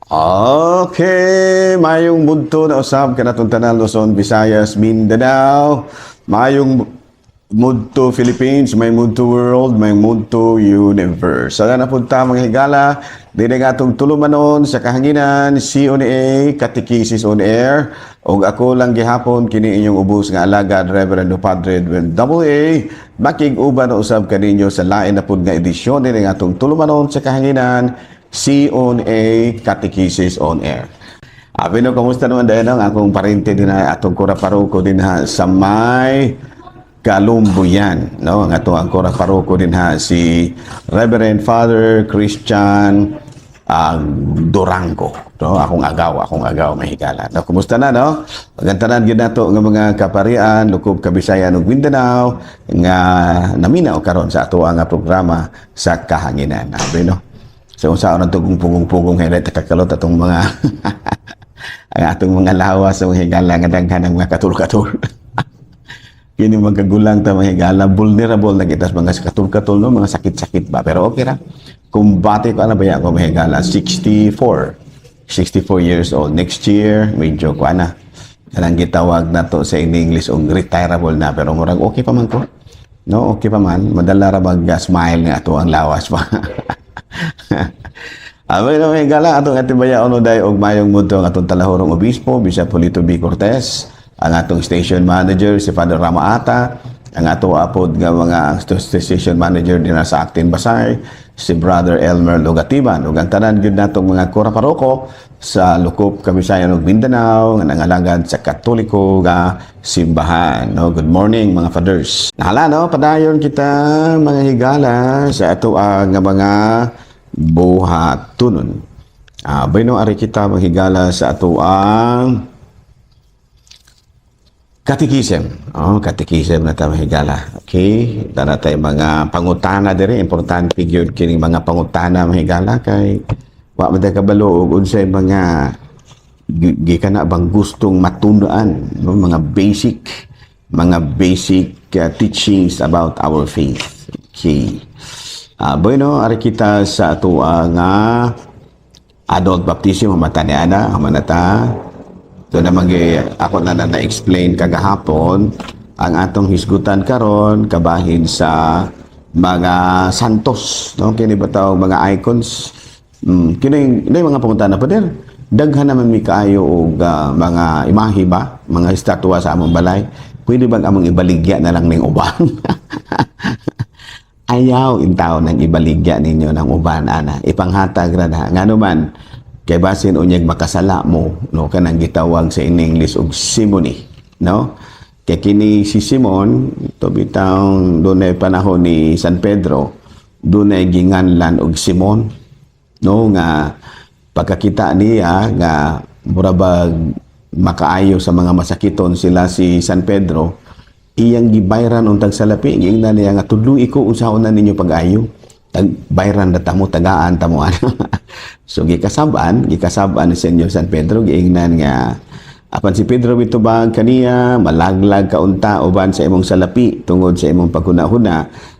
Okay, mayong mudto na usab kanatong tanan Luzon, Visayas, Mindanao. Mayong mudto Philippines, may mudto world, may mudto universe. Sa na punta mga higala, dili nga atong tulumanon sa kahanginan, CONA, Catechesis on Air. Og ako lang gihapon kini inyong ubos nga alagad Reverend Padre Edwin AA. Makig-uban na usab kaninyo sa lain na pud nga edisyon dili nga atong tulumanon sa kahanginan, CONA, Catechesis on Air. Abino, kumusta naman dahil ang akong parente din na atong kura-paroko din ha sa may Kalumbuyan. No? Ang atong kura-paroko din ha si Reverend Father Christian Durango. No? Akong agaw, mahigala. No? Kumusta na, no? Magantanan gid nato nga mga kaparian, Lukub, Kabisayan ug Mindanao nga naminaw karon sa ato nga programa sa kahanginan. Abino. So, saan ang tugong pugong-pugong highlight na kakalot atong mga ang atong mga lawas sa mga higala nga daghan ng mga katul-katul. Kini magkagulang ta mga higala, vulnerable na kita sa mga katul-katul, no? Mga sakit-sakit ba? Pero okay ra. Kumbate ko, ano ba yan ako mga higala? 64 years old. Next year, medyo ko na. Kanang gitawag na to sa English o retirable na. Pero murag okay pa man ko. No, okay pa man. Madala ra mag-smile nga to ang lawas pa. Abay na may gala atong atibaya ono day og mayong mudto ang atong talahorong obispo Bishop Polito B. Cortez, ang atong station manager si Father Rama Ata, ang ato apod nga mga station manager din sa Actin Basay si Brother Elmer Logatiban ug ang tanan gyud natong mga kura-paroko sa Lukop, Kabisayan ug Mindanao nga nangalagad sa Katoliko nga simbahan. No, good morning mga fathers. Nahala no, padayon kita mga higala sa ato nga mga buhatunon. Bayno ari kita maghigala sa ato ang Catechism. Catechism na tayo mahigala. Okay? Tara tayo mga pangutana dire. Important figure kini mga pangutana mahigala kay wa man kabalo og unsay mga gikana bang gustong matunan, no? Mga basic teachings about our faith. Okay. Bueno, ari kita sa ato nga adult baptism mataniana manata. Ito naman ako na-explain kagahapon ang atong hisgutan karon kabahin sa mga santos, no? Kini bataw mga icons. Kini mga pumunta na pader. Daghan naman mi kaayo og mga imahe ba, mga estatwa sa among balay. Pwede bang among ibaligya na lang ning uban? Ayaw intaw nang ibaligya ninyo ng uban ana ipanghatag ra na ngano man kay basin unyag makasala mo, no, kanang gitawag sa in English og simony, no? Kay kini si Simon to bitaw dunay panahon ni San Pedro, dunay ginganlan og Simon, no, nga pagkakita niya nga murabag makaayo sa mga masakiton sila si San Pedro, iyang gibayran untag salapi giingnan niya nga tudloy ko unsaon na ninyo pag-ayo bayran na tamo tagaan tamo so gikasaban ni Senyor San Pedro giingnan nga apan si Pedro mitubag kaniya malaglag kaunta uban sa imong salapi tungod sa imong paghuna-huna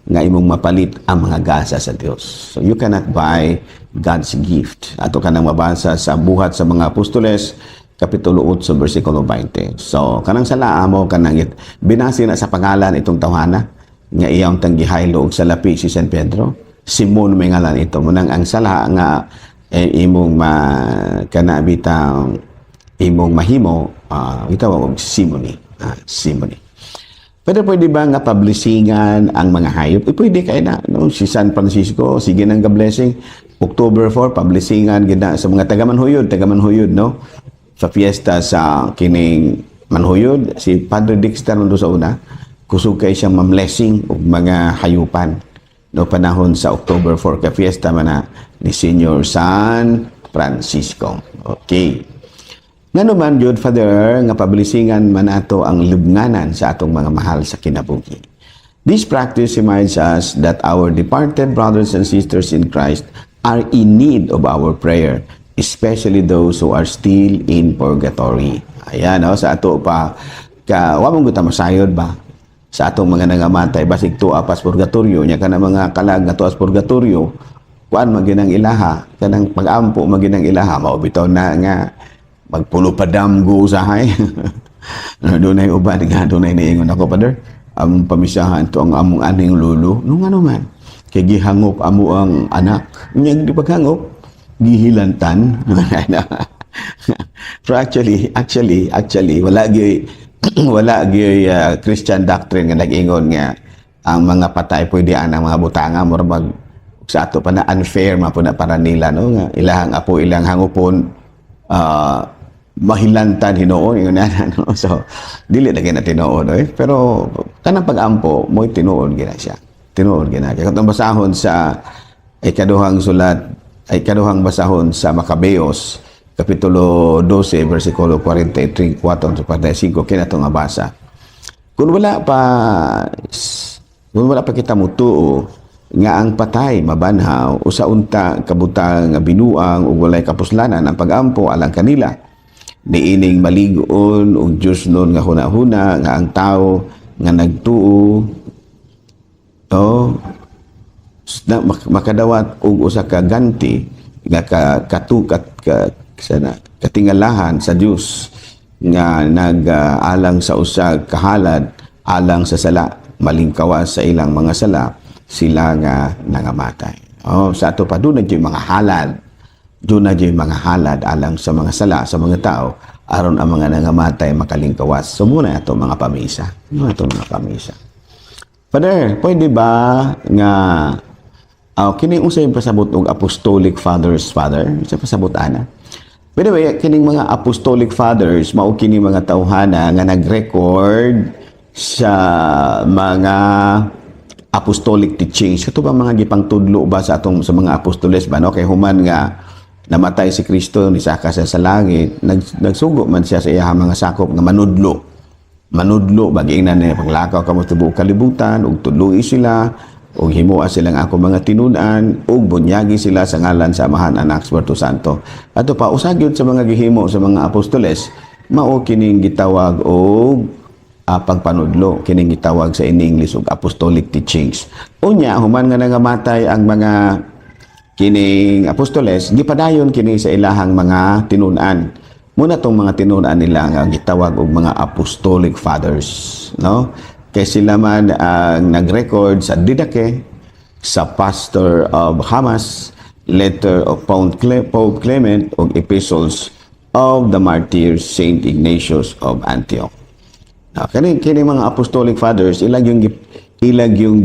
nga imong mapalit ang mga gasa sa Dios. So you cannot buy God's gift. Ato kanang mabasa sa Buhat sa mga Apostoles Kapitulo 8, versikulo 20. So, kanang sala mo, kanang binasi na sa pangalan itong tawhana, nga iyang tanggihaylo og salapi si San Pedro. Simon may ngalan ito. Munang ang sala nga imong kanabitang imong mahimo, itawag og simony. Simony. Pero pwede ba nga publishingan ang mga hayop? Pwede kayo na. No? Si San Francisco, sige nang blessing. October 4, publishingan gina sa mga taga-manhuyod, no? Sa fiesta sa kining manhuyod, si Padre Dexter nando sa una, kusog kay siyang mamlessing og mga hayupan. No panahon sa October 4 ka fiesta man ni Senior San Francisco. Okay. Ngano man jud Father nga publishingan man ato ang lubnganan sa atong mga mahal sa kinabuhi. This practice reminds us that our departed brothers and sisters in Christ are in need of our prayer, especially those who are still in purgatory. Ayan, no? Sa ato pa, wa mong guta masayod ba? Sa atong mga nangamatay, basig tuwa pas purgatorio, nya ka na mga kalag nga tuwas purgatorio, kuan maginang ilaha, kanang pag-ampo maginang ilaha, mao bitaw na nga magpulo pa damgo usahay. Dunay uban nga dunay niingon ako, Father, ang pamisahan to ang among aning lulo. Nung ano man, kay gihangop amo ang anak. Nya di paghangop, gihilantan. Pero actually, wala gyud Christian doctrine nga nag-ingon nga ang mga patay pwede ang mga butanga mura mag sa ato pa na unfair mapuna para nila, no, nga ilahang apo ilang hangupon mahilantan hinuon yun na, no? So dili na gina tinuod, pero kanang pag-ampo mo tinuod gina siya, tinuod gina siya. Katong basahon sa ikaduhang basahon sa Makabeos kapitulo 12 versikulo 43 4 sa 45 kinato nga basa. Kung wala pa kita mutuo nga ang patay mabanhaw o sa unta kabutang binuang ug walay kapuslanan ang pag-ampo alang kanila, niining maligon og Dios nun nga hunahuna nga ang tao nga nagtuo makadawat og usa ka ganti nga katingalahan sa Dios nga nag-alang sa usa kahalad alang sa sala, malingkawas sa ilang mga sala sila nga nangamatay. Sa ato pa doon na mga halad. Doon na mga halad alang sa mga sala, sa mga tao, aron ang mga nangamatay makalingkawas. So muna ito mga pamisa. Father, pwede ba nga kining usay pasabot og apostolic fathers, Father? Sa pasabot ana. Pwede ba kining mga apostolic fathers mao kining mga tawhana nga nag-record sa mga apostolic teachings? Ito ba mga gipang tudlo ba sa atong sa mga apostoles ba, no? Kay human nga namatay si Kristo ni saka sa langit, nagsugo man siya sa iyang mga sakop nga manudlo baging na paglakaw kamo sa buong kalibutan ug tudloi sila ug himuha silang ako mga tinun-an ug bunyagi sila sa ngalan sa Amahan, Anak, Espiritu Santo. Ato pa usagyod sa mga gihimo sa mga apostoles mao kining gitawag og pagpanudlo, kining gitawag sa English og apostolic teachings. Unya human nga nangamatay ang mga kining apostoles, gipadayon kini sa ilahang mga tinun-an. Muna tong mga tinun-an nila nga gitawag og mga apostolic fathers, no? Kay sila man ang nag-record sa Didache, sa Pastor of Hamas, Letter of Pope Clement ug Epistles of the Martyr Saint Ignatius of Antioch. Kini mga apostolic fathers ilag yung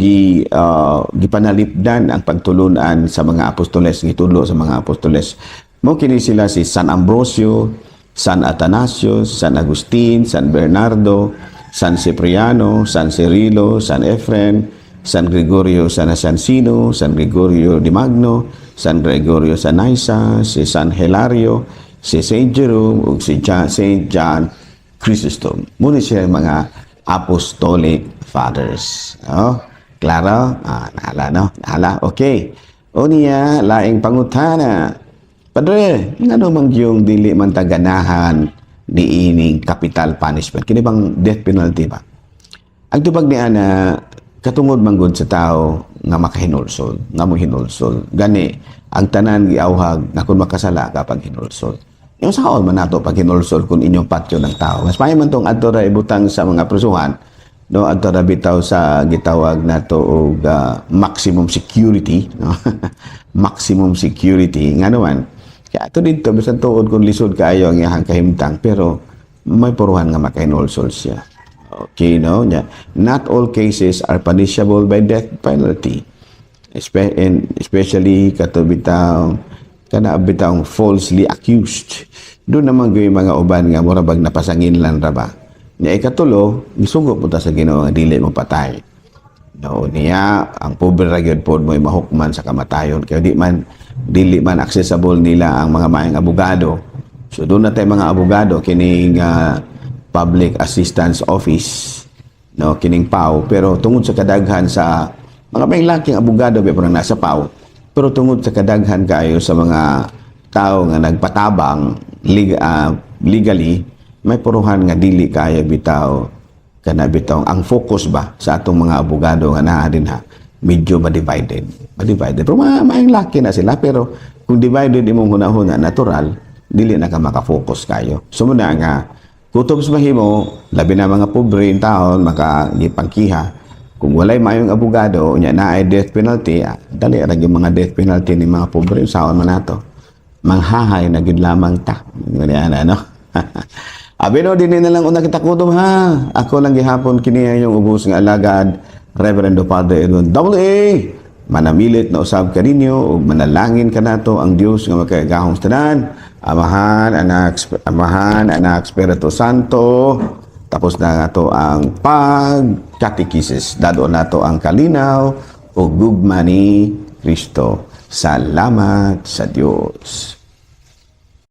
gipanalipdan ang pagtulunan sa mga apostoles, gitudlo sa mga apostoles. Mo kini sila si San Ambrosio, San Athanasius, San Agustin, San Bernardo, San Cipriano, San Cirilo, San Efren, San Gregorio Nacianceno, San Gregorio di Magno, San Gregorio sa Nyssa, si San Hilario, si Saint Jerome ug si Saint John Chrysostom. Muna siya mga apostolic fathers. Klaro? Nahala, no? Nahala. Okay. O niya, laing pangutana. Padre, ano mang yung dili man taganahan ni ining capital punishment? Kini bang death penalty ba? Ang tubag ni ana, katungod manggod sa tao nga makahinulsol, nga mo hinulsol. Gani, ang tanan giawhag nga kung makasala kapag hinulsol. Yung sa all man nato pag hinulsol kung inyong patyo ng tao. Mas may man tong adto ra ibutang sa mga prisuhan, no, adto ra bitaw sa gitawag nato og maximum security, no? Maximum security nga naman. Kaya ato dito bisan tuod kung lisod kaayo ang iyang kahimtang, pero may puruhan nga makahinulsol siya. Okay, no? Yeah. Not all cases are punishable by death penalty. Especially kato bitaw kana bitang falsely accused. Doon naman yung mga uban nga murabag napasangin lang ra ba. Nya ikatulo, gisugo punta sa Ginoo nga dili mo patay. No, niya ang pobre ra gyud pod mo mahukman sa kamatayon kay dili man accessible nila ang mga maayong abogado. So doon na tay mga abogado kining Public Assistance Office, no, kining PAW, pero tungod sa kadaghan sa mga may laking abogado pero nasa PAW, pero tungod sa kadaghan kayo sa mga tao nga nagpatabang legally, may puruhan nga dili kaya bitaw kana bitaw ang focus ba sa atong mga abogado nga naa din ha medyo ma-divided. Ma-divided. Pero maayong laki na sila. Pero kung divided imong hunahuna, natural, dili na ka makafocus kayo. So muna nga, kutob sa mahimo, labi na mga pobre in taon, makagipangkiha. Kung walay mayong abogado, nya na ay death penalty, dali ra yung mga death penalty ni mga pobre saon man nato. Manghahay na gid lamang ta. Ganyan ano. Abi no dinhi na lang una kita kutob ha. Ako lang gihapon kini yung ubos nga alagad Reverendo Father Edwin A. Manamilit na usab ka ninyo ug manalangin ka nato ang Dios nga makagahong tanan. Amahan, Anak, Espiritu Santo. Tapos na nato ang pag-catechesis. Dado nato ang kalinaw o gugma ni Kristo. Salamat sa Diyos.